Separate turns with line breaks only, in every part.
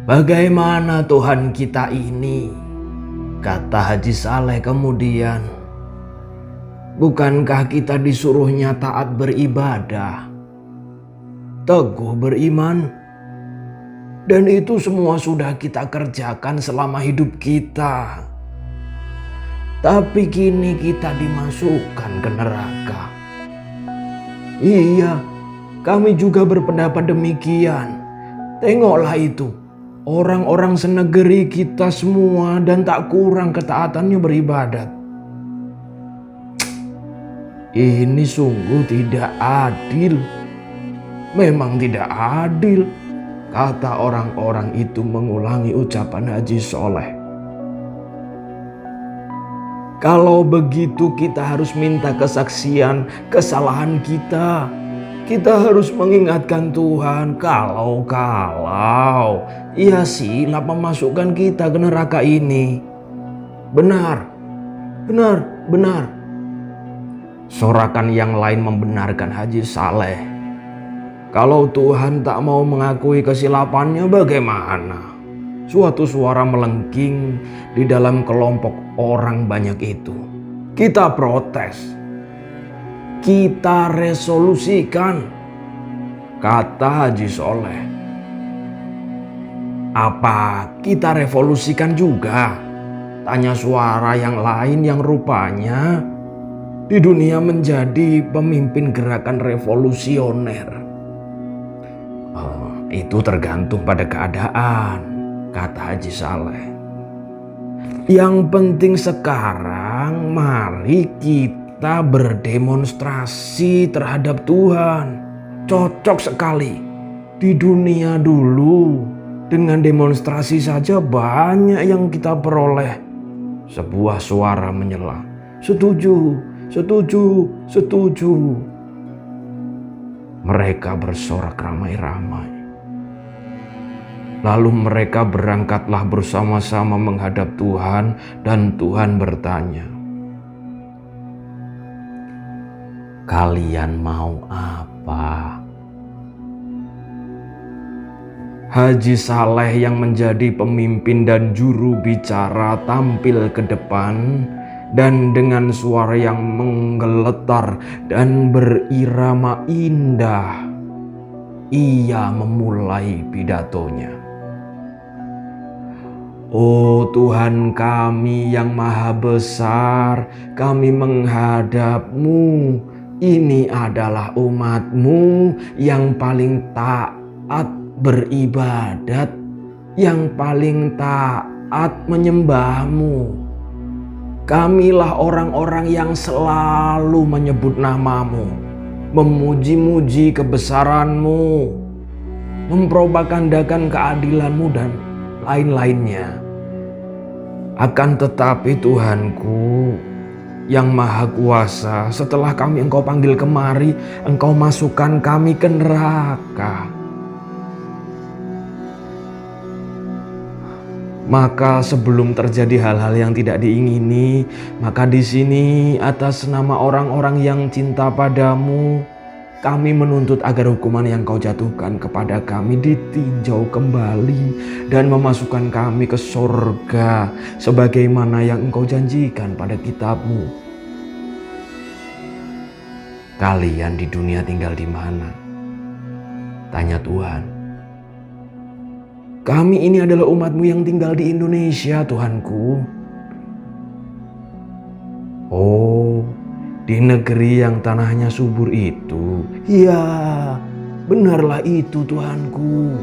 "Bagaimana Tuhan kita ini?" kata Haji Saleh kemudian. "Bukankah kita disuruhnya taat beribadah, teguh beriman, dan itu semua sudah kita kerjakan selama hidup kita. Tapi kini kita dimasukkan ke neraka." "Iya, kami juga berpendapat demikian. Tengoklah itu, orang-orang senegeri kita semua dan tak kurang ketaatannya beribadat. Ini sungguh tidak adil. Memang tidak adil," kata orang-orang itu mengulangi ucapan Haji Soleh. "Kalau begitu kita harus minta kesaksian kesalahan kita. Kita harus mengingatkan Tuhan kalau Ia silap memasukkan kita ke neraka ini. Benar, benar, benar." Sorakan yang lain membenarkan Haji Saleh. Kalau Tuhan tak mau mengakui kesilapannya, bagaimana? Suatu suara melengking di dalam kelompok orang banyak itu. "Kita protes. Kita resolusikan," kata Haji Soleh. "Apa kita revolusikan juga?" tanya suara yang lain yang rupanya di dunia menjadi pemimpin gerakan revolusioner. "Itu tergantung pada keadaan," kata Haji Saleh. "Yang penting sekarang mari kita berdemonstrasi terhadap Tuhan. Cocok sekali. Di dunia dulu dengan demonstrasi saja banyak yang kita peroleh." Sebuah suara menyela, "Setuju, setuju, setuju." Mereka bersorak ramai-ramai. Lalu mereka berangkatlah bersama-sama menghadap Tuhan, dan Tuhan bertanya, "Kalian mau apa?" Haji Saleh yang menjadi pemimpin dan juru bicara tampil ke depan, dan dengan suara yang menggeletar dan berirama indah, ia memulai pidatonya. "Oh Tuhan kami yang maha besar, kami menghadap-Mu. Ini adalah umat-Mu yang paling taat beribadat, yang paling taat menyembah-Mu. Kamilah orang-orang yang selalu menyebut nama-Mu, memuji-muji kebesaran-Mu, mempropagandakan keadilan-Mu dan lain-lainnya. Akan tetapi Tuhanku yang maha kuasa, setelah kami Engkau panggil kemari, Engkau masukkan kami ke neraka. Maka sebelum terjadi hal-hal yang tidak diingini, maka di sini atas nama orang-orang yang cinta padamu, kami menuntut agar hukuman yang Kau jatuhkan kepada kami ditinjau kembali dan memasukkan kami ke surga sebagaimana yang Engkau janjikan pada kitab-Mu." "Kalian di dunia tinggal di mana?" tanya Tuhan. "Kami ini adalah umat-Mu yang tinggal di Indonesia, Tuhanku." "Oh, di negeri yang tanahnya subur itu?" "Ya, benarlah itu Tuhanku.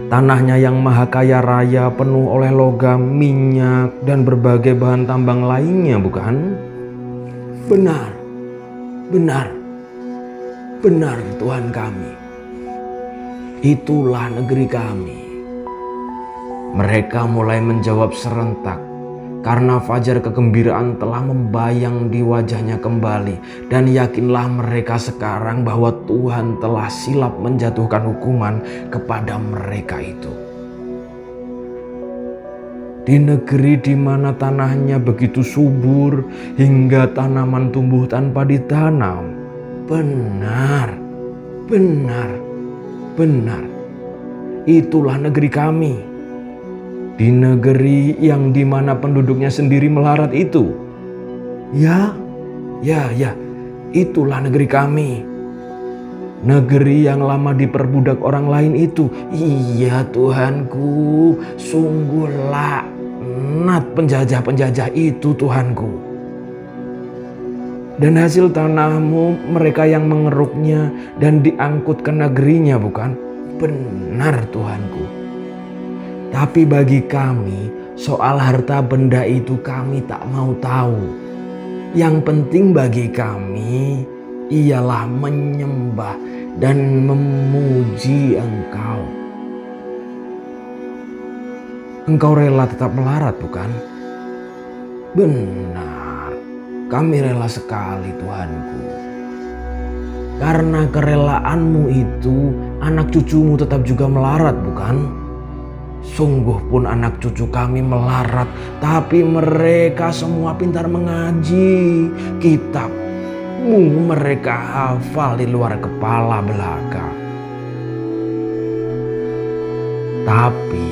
Tanahnya yang maha kaya raya, penuh oleh logam, minyak, dan berbagai bahan tambang lainnya, bukan?" "Benar, benar, benar Tuhan kami. Itulah negeri kami." Mereka mulai menjawab serentak karena fajar kegembiraan telah membayang di wajahnya kembali, dan yakinlah mereka sekarang bahwa Tuhan telah silap menjatuhkan hukuman kepada mereka itu. Di negeri di mana tanahnya begitu subur hingga tanaman tumbuh tanpa ditanam. Benar, benar, benar. itulah negeri kami. Di negeri yang dimana penduduknya sendiri melarat itu. Ya, itulah negeri kami. Negeri yang lama diperbudak orang lain itu. Iya Tuhanku, sungguh laknat penjajah-penjajah itu Tuhanku. Dan hasil tanahmu mereka yang mengeruknya dan diangkut ke negerinya, bukan? Benar Tuhanku. Tapi bagi kami soal harta benda itu kami tak mau tahu. Yang penting bagi kami ialah menyembah dan memuji Engkau. Engkau rela tetap melarat, bukan? Benar, kami rela sekali Tuhanku. Karena kerelaanmu itu anak cucumu tetap juga melarat, bukan? Sungguh pun anak cucu kami melarat, tapi mereka semua pintar mengaji. Kitabmu mereka hafal di luar kepala belaka. Tapi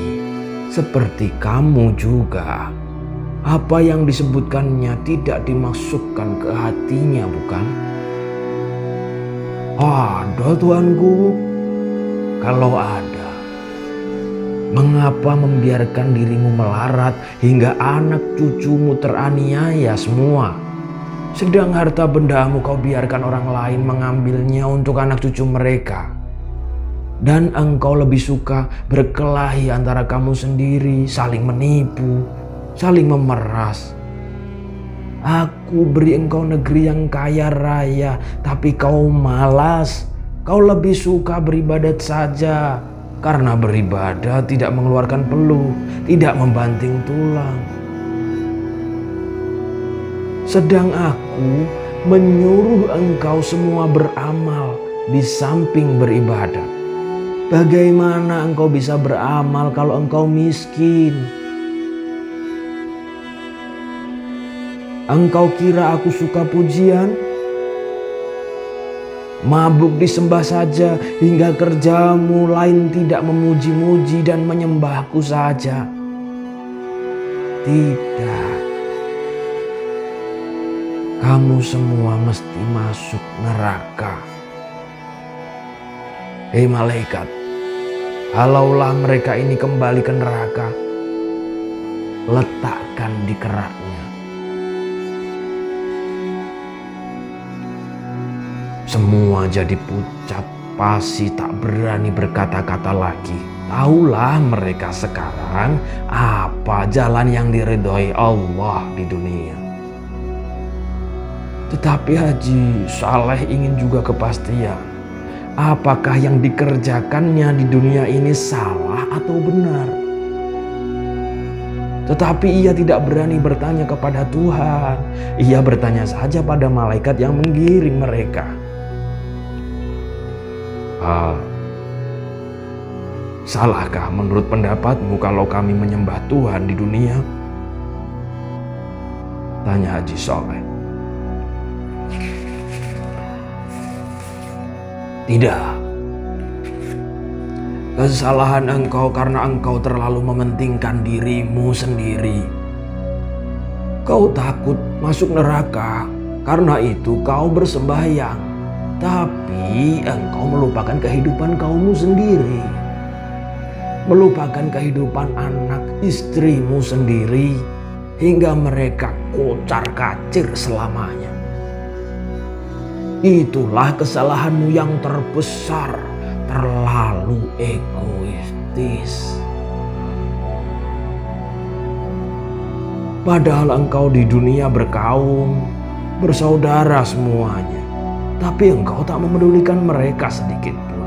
seperti kamu juga, apa yang disebutkannya tidak dimasukkan ke hatinya, bukan? Ada Tuanku. Kalau ada, mengapa membiarkan dirimu melarat hingga anak cucumu teraniaya semua? Sedang harta bendamu kau biarkan orang lain mengambilnya untuk anak cucu mereka. Dan engkau lebih suka berkelahi antara kamu sendiri, saling menipu, saling memeras. Aku beri engkau negeri yang kaya raya, tapi kau malas. Kau lebih suka beribadat saja. Karena beribadah tidak mengeluarkan peluh, tidak membanting tulang. Sedang aku menyuruh engkau semua beramal di samping beribadat. Bagaimana engkau bisa beramal kalau engkau miskin? Engkau kira aku suka pujian? Mabuk disembah saja hingga kerjamu lain tidak memuji-muji dan menyembahku saja. Tidak. Kamu semua mesti masuk neraka. Hei malaikat, halaulah mereka ini kembali ke neraka. Letakkan di keraknya. Semua jadi pucat pasi, tak berani berkata-kata lagi. Taulah mereka sekarang apa jalan yang diridhoi Allah di dunia. Tetapi Haji Saleh ingin juga kepastian. Apakah yang dikerjakannya di dunia ini salah atau benar? Tetapi ia tidak berani bertanya kepada Tuhan. Ia bertanya saja pada malaikat yang menggiring mereka. Salahkah menurut pendapatmu kalau kami menyembah Tuhan di dunia? Tanya Haji Soleh. Tidak. Kesalahan engkau karena engkau terlalu mementingkan dirimu sendiri. Kau takut masuk neraka, karena itu kau bersembahyang. Tapi engkau melupakan kehidupan kaummu sendiri. Melupakan kehidupan anak istrimu sendiri. Hingga mereka kocar-kacir selamanya. Itulah kesalahanmu yang terbesar. Terlalu egoistis. Padahal engkau di dunia berkaum, bersaudara semuanya. Tapi engkau tak memedulikan mereka sedikit pun.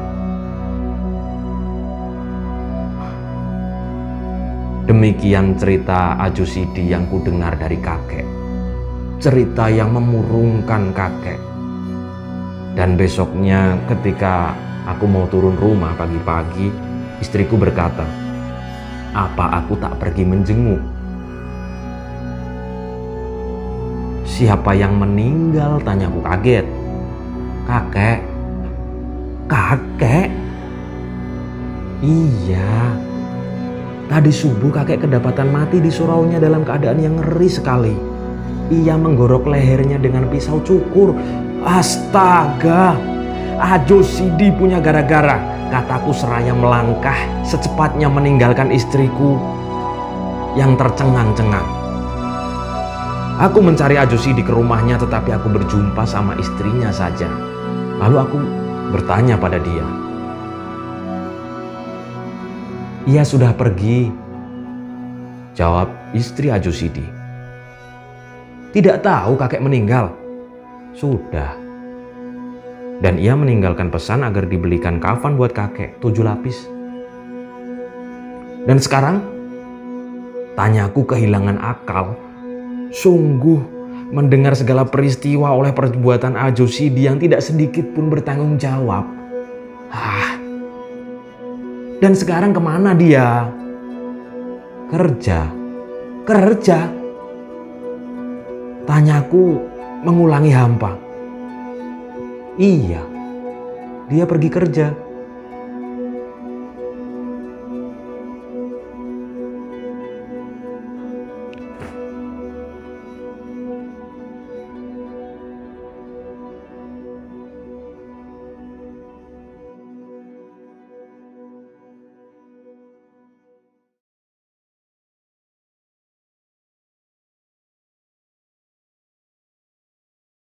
Demikian cerita Ajusidi yang kudengar dari kakek. Cerita yang memurungkan kakek. Dan besoknya ketika aku mau turun rumah pagi-pagi, istriku berkata, "Apa aku tak pergi menjenguk?" "Siapa yang meninggal?" tanyaku kaget. "Kakek." "Kakek?" Iya, tadi subuh kakek kedapatan mati di suraunya dalam keadaan yang ngeri sekali. Ia menggorok lehernya dengan pisau cukur. Astaga, Ajo Sidi punya gara-gara, kataku seraya melangkah secepatnya meninggalkan istriku yang tercengang-cengang. Aku mencari Ajo Sidi ke rumahnya, tetapi aku berjumpa sama istrinya saja. Lalu aku bertanya pada dia. Ia sudah pergi, jawab istri Ajo Sidi. Tidak tahu kakek meninggal? Sudah. Dan ia meninggalkan pesan agar dibelikan kafan buat kakek 7 lapis. Dan sekarang, tanyaku kehilangan akal. Sungguh mendengar segala peristiwa oleh perbuatan Ajo Sidi yang tidak sedikit pun bertanggung jawab. Dan sekarang kemana dia? Kerja. Tanyaku mengulangi hampa. Iya, dia pergi kerja.